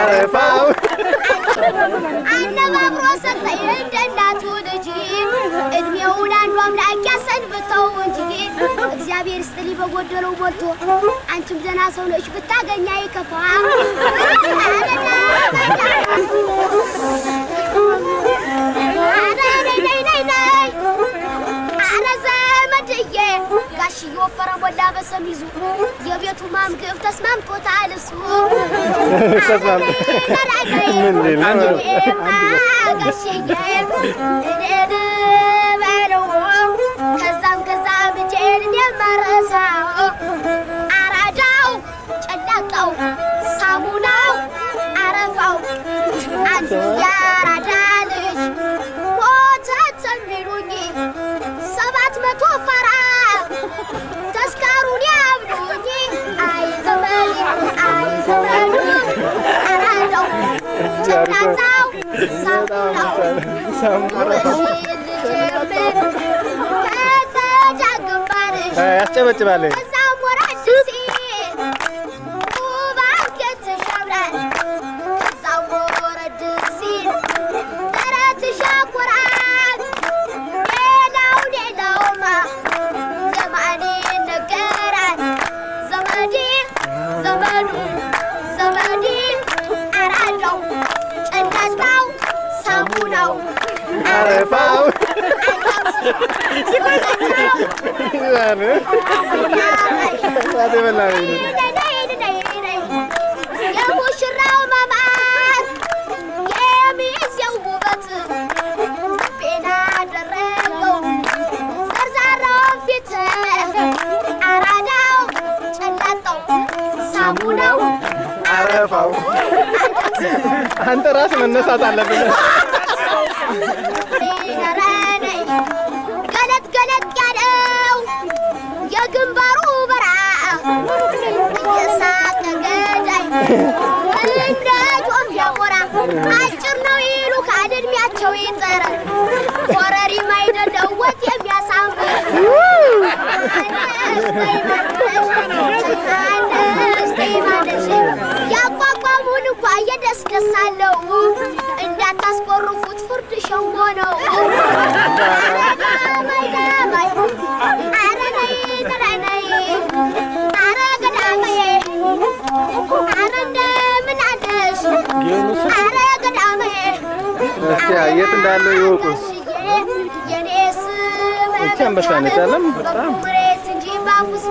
አረፋው አነባብሮ ሰጠኝ እንደናቱ ልጅ እድሜውን አንዱ አምላክ ያሰንብተው እንጂ እግዚአብሔር ይስጥልኝ በጎደለው ሞልቶ አንቺም ደህና ሰው ነሽ ብታገኛ ይከፋ ጋሽዬ ወፈረ ሞላ በሰሚዙ የቤቱ ማምግብ ተስማምቶታል እሱ ከዛም ብቼን የማረሳው አራዳው ጨላቃው ሳሙናው አረፋው አንቺ ያራዳ ልጅ ሞተት የሚሉኝ 700 ፈራ ተስካሩን ያብሉኝ አይ ዘመን አራዳው ጨላቃው ሳሙናው ያስጨበጭባል አረፋው የሙሽራው ማማር የሚዜው ውበት ቤና ደረገው ዘርዛራው ፊት አራዳው ጨላጣው ሳሙናው አረፋው አንተ ራስ መነሳት አለብህ ገለጥ ያለው የግንባሩ በራ እየሳቀ ገዳይ እንደ ጆም ያሞራ አጭር ነው ይሉ ከእድሜያቸው ይጠረ ኮረሪማ አይደለው ወጥ የሚያሳምር ያቋቋሙን እንኳ እየደስደስ አለው እንዳታስቆርፉት ፍርድ ሸንጎ ነው የት እንዳለው ይወቁስ እቺ አንበሳ ነች አለም በጣም እንጂ ባሙስ